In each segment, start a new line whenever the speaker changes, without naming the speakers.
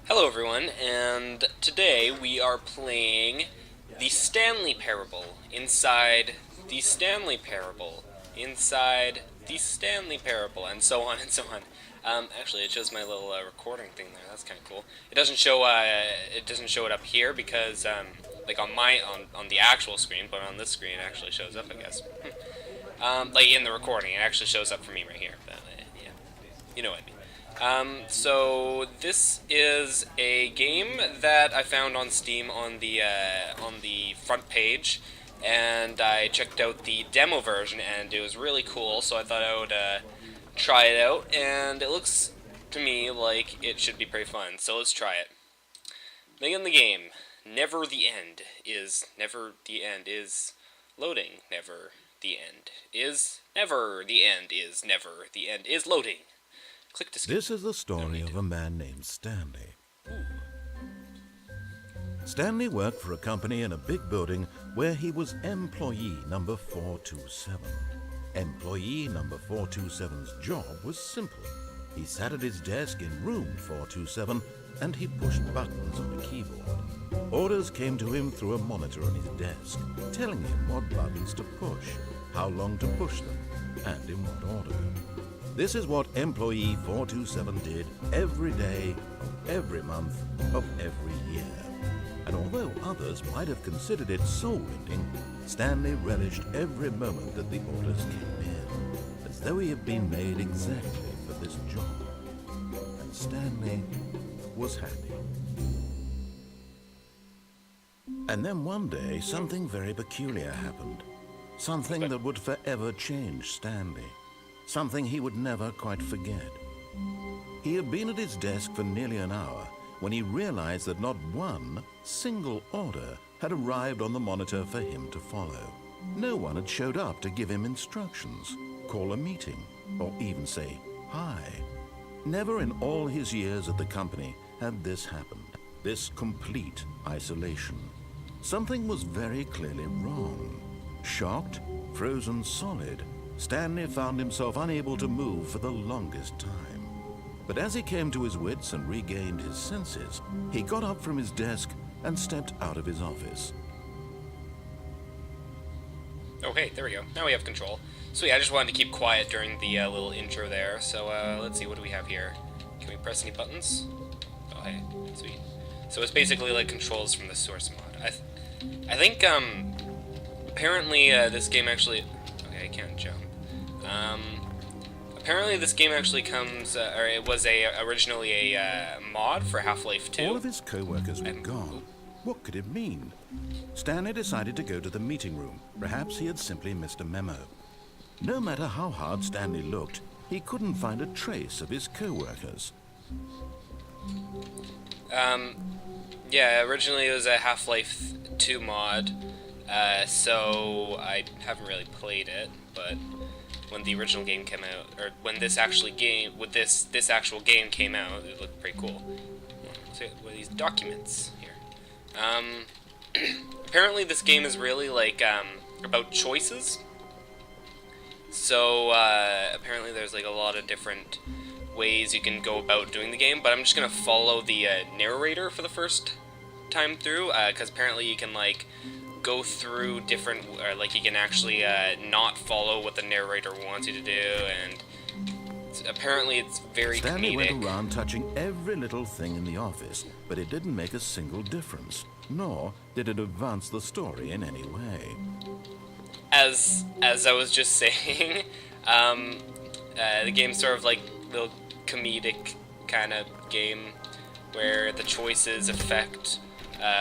Hello everyone, and today we are playing the Stanley Parable inside the Stanley Parable inside the Stanley Parable, and so on and so on. Actually, it shows my little recording thing there. That's kind of cool. It doesn't show it up here because like on the actual screen, but on this screen it actually shows up, I guess. Like in the recording, it actually shows up for me right here. But yeah, you know what I mean. So this is a game that I found on Steam on the front page, and I checked out the demo version, and it was really cool. So I thought I would try it out, and it looks to me like it should be pretty fun. So let's try it. Begin the game. Never the end is loading. Never the end is never the end is never the end is loading. Click to skip.
This is the story of a man named Stanley. Stanley worked for a company in a big building where he was employee number 427. Employee number 427's job was simple. He sat at his desk in room 427 and he pushed buttons on a keyboard. Orders came to him through a monitor on his desk, telling him what buttons to push, how long to push them, and in what order. This is what employee 427 did every day of every month of every year. And although others might have considered it soul-rending, Stanley relished every moment that the orders came in, as though he had been made exactly for this job. And Stanley was happy. And then one day, something very peculiar happened. Something that would forever change Stanley. Something he would never quite forget. He had been at his desk for nearly an hour when he realized that not one single order had arrived on the monitor for him to follow. No one had showed up to give him instructions, call a meeting, or even say hi. Never in all his years at the company had this happened, this complete isolation. Something was very clearly wrong. Shocked, frozen solid, Stanley found himself unable to move for the longest time. But as he came to his wits and regained his senses, he got up from his desk and stepped out of his office.
Okay, there we go. Now we have control. Sweet, I just wanted to keep quiet during the little intro there. So let's see, what do we have here? Can we press any buttons? Oh, hey, sweet. So it's basically like controls from the source mod. I think apparently this game actually. Okay, I can't jump. Apparently this game actually comes, or it was originally a mod for Half-Life 2.
All of his co-workers were gone. What could it mean? Stanley decided to go to the meeting room. Perhaps he had simply missed a memo. No matter how hard Stanley looked, he couldn't find a trace of his co-workers.
Yeah, originally it was a Half-Life 2 mod, so I haven't really played it, but when the original game came out, or when this actual game came out, it looked pretty cool. So what are these documents here? Apparently this game is really like about choices. So apparently there's like a lot of different ways you can go about doing the game, but I'm just gonna follow the narrator for the first time through, because apparently you can like go through different, or like you can actually not follow what the narrator wants you to do, and apparently it's very
Stanley
comedic.
went around touching every little thing in the office, but it didn't make a single difference, nor did it advance the story in any way.
As I was just saying, the game's sort of like little comedic kind of game where the choices affect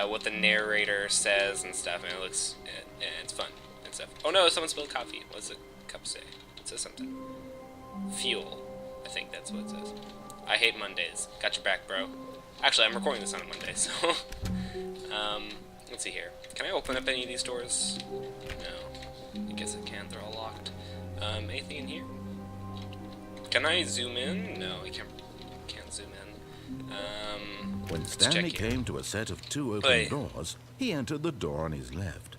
what the narrator says and stuff, and it looks, and it's fun and stuff. Oh no, someone spilled coffee. What does the cup say? It says something. Fuel. I think that's what it says. I hate Mondays. Got your back, bro. Actually, I'm recording this on a Monday, so let's see here. Can I open up any of these doors? No. I guess I can. They're all locked. Anything in here? Can I zoom in? No, I can't zoom in.
When Stanley came to a set of two open doors, he entered the door on his left.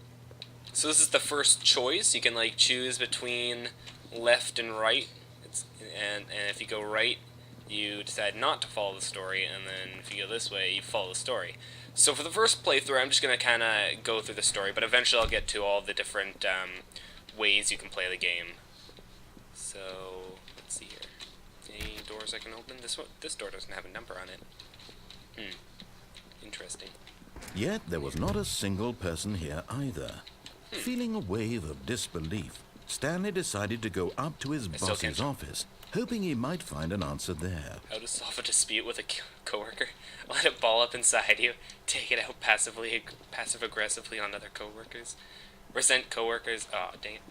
So this is the first choice. You can like choose between left and right. And if you go right, you decide not to follow the story, and then if you go this way, you follow the story. So for the first playthrough, I'm just going to kind of go through the story, but eventually I'll get to all the different ways you can play the game. So, let's see here. Any doors I can open? This door doesn't have a number on it. Interesting.
Yet there was not a single person here either. Feeling a wave of disbelief, Stanley decided to go up to his boss's office, hoping he might find an answer there.
How to solve a dispute with a coworker? Let it ball up inside you. Take it out passive-aggressively on other coworkers. Resent coworkers. Oh, dang it.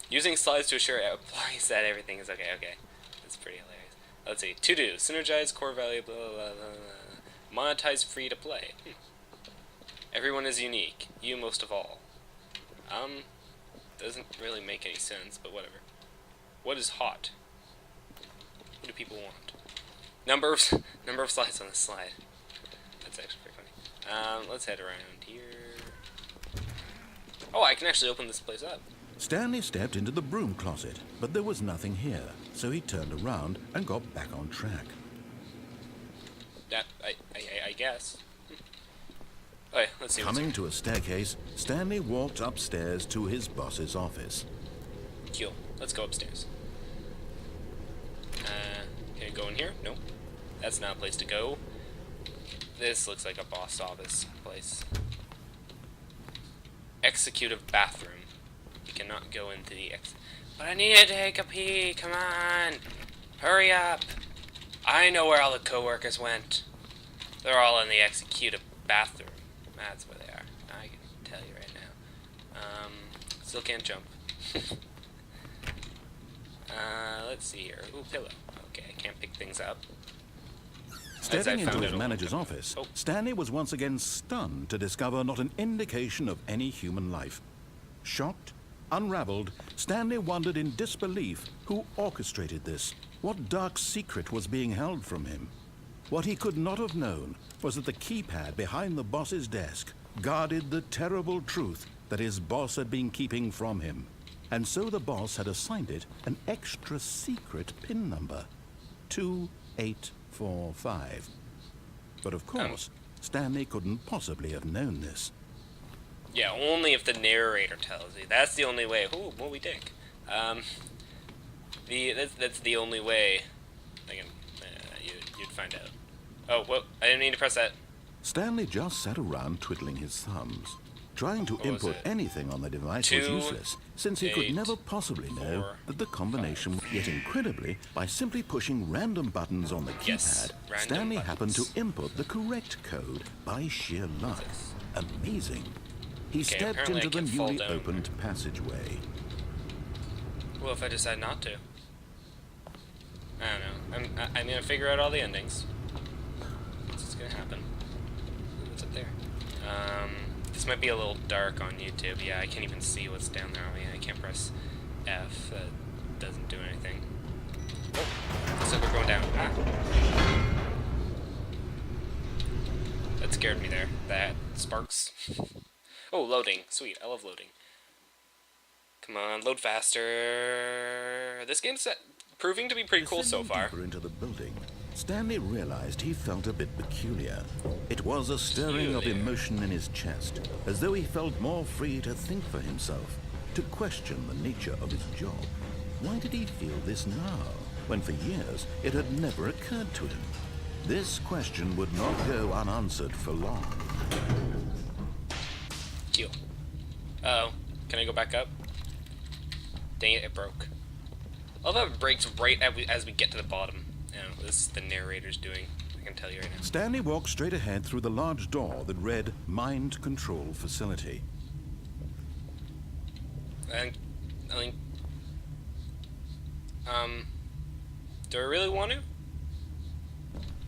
Using slides to assure employees that everything is okay. Okay, that's pretty hilarious. Let's see. To do. Synergize core value. Blah blah blah. Monetize free to play. Everyone is unique. You most of all. Doesn't really make any sense, but whatever. What is hot? What do people want? Number of slides on this slide. That's actually pretty funny. Let's head around here. Oh, I can actually open this place up.
Stanley stepped into the broom closet, but there was nothing here, so he turned around and got back on track.
That, I guess. Okay, let's see.
Coming to a staircase, Stanley walked upstairs to his boss's office.
Cool. Let's go upstairs. Can I go in here? Nope. That's not a place to go. This looks like a boss office place. Executive bathroom. You cannot go into the But I need to take a pee. Come on. Hurry up. I know where all the coworkers went. They're all in the executive bathroom. That's where they are. I can tell you right now. Still can't jump. Let's see here. Ooh, pillow. Okay, I can't pick things up.
Stepping into his manager's office, Stanley was once again stunned to discover not an indication of any human life. Shocked, unraveled, Stanley wondered in disbelief who orchestrated this, what dark secret was being held from him. What he could not have known was that the keypad behind the boss's desk guarded the terrible truth that his boss had been keeping from him. And so the boss had assigned it an extra secret PIN number, 2845. But of course, Stanley couldn't possibly have known this.
Yeah, only if the narrator tells you. That's the only way. Ooh, what we think. That's the only way I can, you'd find out. Oh, whoa, I didn't mean to press that.
Stanley just sat around twiddling his thumbs. Trying to input anything on the device was useless, since he could never possibly know that the combination, yet incredibly, by simply pushing random buttons on the keypad, Stanley happened to input the correct code by sheer luck. Amazing. He stepped into the newly opened passageway.
Well, if I decide not to? I don't know. I'm gonna figure out all the endings. What's gonna happen? What's up there? This might be a little dark on YouTube. Yeah, I can't even see what's down there. Oh, yeah, I can't press F. That doesn't do anything. Oh, looks like we're going down. Ah. That scared me there. That sparks. Oh, loading. Sweet. I love loading. Come on, load faster. This game's proving to be pretty cool so far.
Deeper into the building, Stanley realized he felt a bit peculiar. It was a stirring of emotion in his chest, as though he felt more free to think for himself, to question the nature of his job. Why did he feel this now, when for years it had never occurred to him? This question would not go unanswered for long.
Q. Uh-oh. Can I go back up? Dang it, it broke. I love how it breaks right as we get to the bottom. You know, this is the narrator's doing. I can tell you right now.
Stanley walked straight ahead through the large door that read Mind Control Facility.
Do I really want to?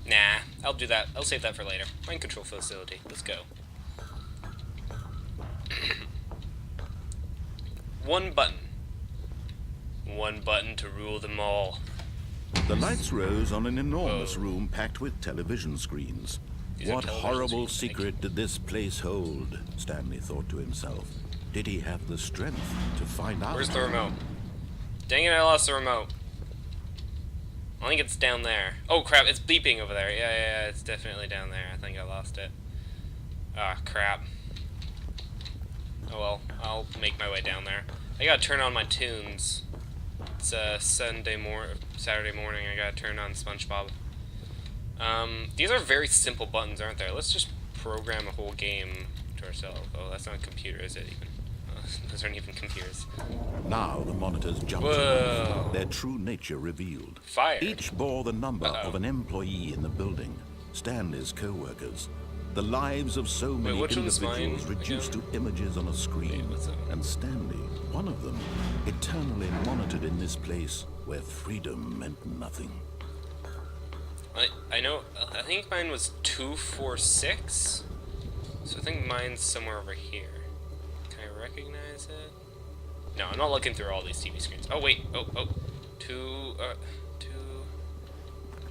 Nah, I'll do that. I'll save that for later. Mind Control Facility. Let's go. One button. One button to rule them all.
The lights rose on an enormous room packed with television screens. What horrible secret did this place hold? Stanley thought to himself. Did he have the strength to find out?
Where's the remote? Dang it, I lost the remote. I think it's down there. Oh crap, it's beeping over there. Yeah, it's definitely down there. I think I lost it. Ah, crap. Oh well, I'll make my way down there. I gotta turn on my tunes. It's Saturday morning. I gotta turn on SpongeBob. These are very simple buttons, aren't they? Let's just program a whole game to ourselves. Oh, that's not a computer, is it even? Those aren't even computers.
Now the monitors jumped
Whoa.
their true nature revealed.
Fire.
Each bore the number of an employee in the building, Stanley's co-workers. The lives of so many
which one's
individuals
mine
reduced
again?
to images on a screen. And Stanley, one of them, eternally monitored in this place where freedom meant nothing.
I know, I think mine was 246, so I think mine's somewhere over here. Can I recognize it? No, I'm not looking through all these TV screens. Oh wait, two,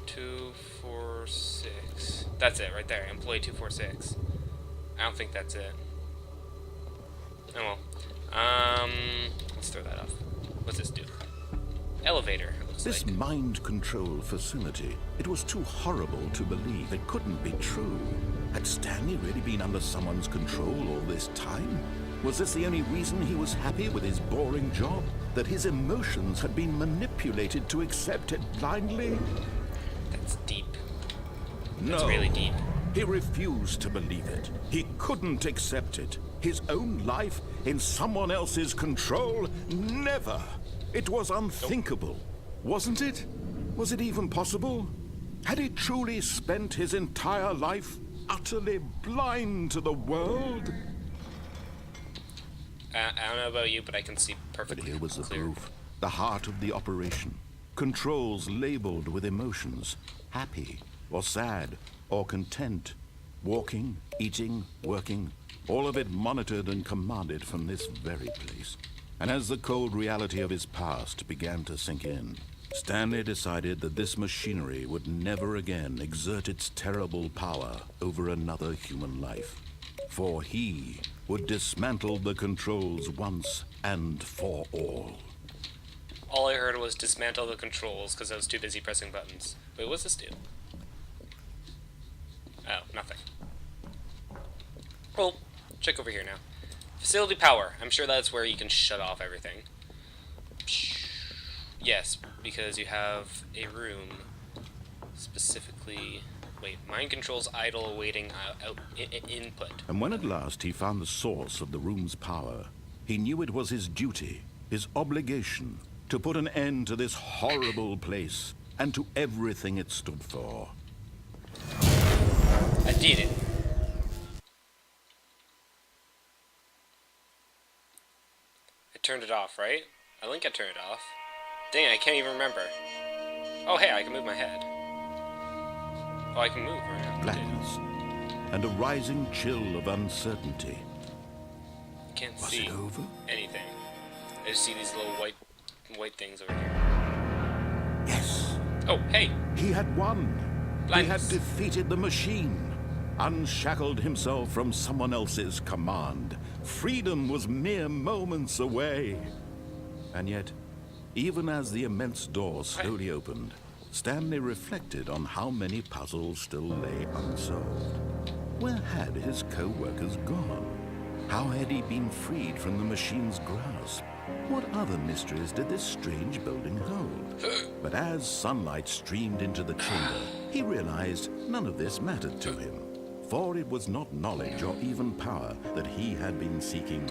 246. That's it right there, employee 246. I don't think that's it. Oh well. Let's throw that off. What's this do? Elevator.
This mind control facility, it was too horrible to believe. It couldn't be true. Had Stanley really been under someone's control all this time? Was this the only reason he was happy with his boring job? That his emotions had been manipulated to accept it blindly?
That's deep. That's
No.
really deep.
He refused to believe it. He couldn't accept it. His own life in someone else's control? Never. It was unthinkable. Wasn't it? Was it even possible? Had he truly spent his entire life utterly blind to the world?
I don't know about you, but I can see
But
perfectly
here was the
clear.
proof. The heart of the operation. Controls labeled with emotions. Happy, or sad, or content. Walking, eating, working. All of it monitored and commanded from this very place. And as the cold reality of his past began to sink in, Stanley decided that this machinery would never again exert its terrible power over another human life. For he would dismantle the controls once and for all.
All I heard was dismantle the controls because I was too busy pressing buttons. Wait, what's this do? Oh, nothing. Well, check over here now. Facility power. I'm sure that's where you can shut off everything. Yes, because you have a room specifically... Wait, mind controls idle awaiting input.
And when at last he found the source of the room's power, he knew it was his duty, his obligation, to put an end to this horrible place and to everything it stood for.
I did it. I turned it off, right? I think I turned it off. Dang, I can't even remember. Oh, hey, I can move my head. Oh, I can move, right?
Blackness and a rising chill of uncertainty.
I can't
Was
see
it over?
anything. I just see these little white things over here.
Yes.
Oh, hey!
He had won.
Blindness.
He had defeated the machine, unshackled himself from someone else's command. Freedom was mere moments away. And yet, even as the immense door slowly opened, Stanley reflected on how many puzzles still lay unsolved. Where had his co-workers gone? How had he been freed from the machine's grasp? What other mysteries did this strange building hold? But as sunlight streamed into the chamber, he realized none of this mattered to him. For it was not knowledge or even power that he had been seeking,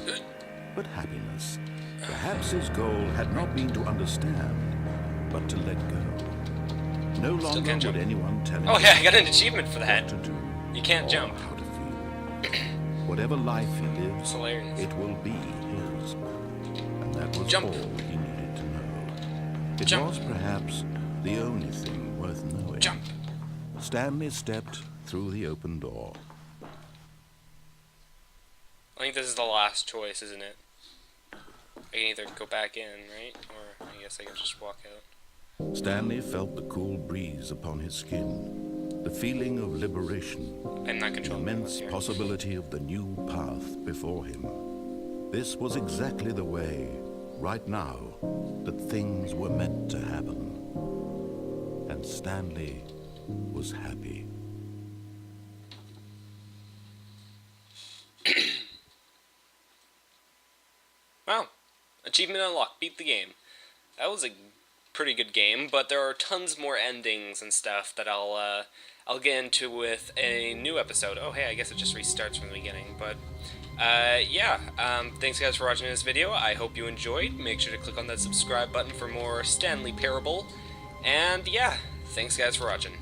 but happiness. Perhaps his goal had not been to understand, but to let go. No longer
can't
would
jump.
anyone tell him
Oh, yeah, I got an achievement for
what
that.
to do.
You can't
or
jump.
how to feel. Whatever life he lives,
It's hilarious.
it will be his. And that was
Jump.
all he needed to know. It
Jump.
was perhaps the only thing worth knowing.
Jump!
Stanley stepped through the open door.
I think this is the last choice, isn't it? I can either go back in, right? Or I guess I can just walk out.
Stanley felt the cool breeze upon his skin, the feeling of liberation,
I'm not
the
controlling
immense
here.
possibility of the new path before him. This was exactly the way, right now, that things were meant to happen. and Stanley was happy.
Wow. Achievement unlocked. Beat the game. That was a pretty good game, but there are tons more endings and stuff that I'll get into with a new episode. Oh, hey, I guess it just restarts from the beginning, but yeah. Thanks guys for watching this video. I hope you enjoyed. Make sure to click on that subscribe button for more Stanley Parable. And yeah, thanks guys for watching.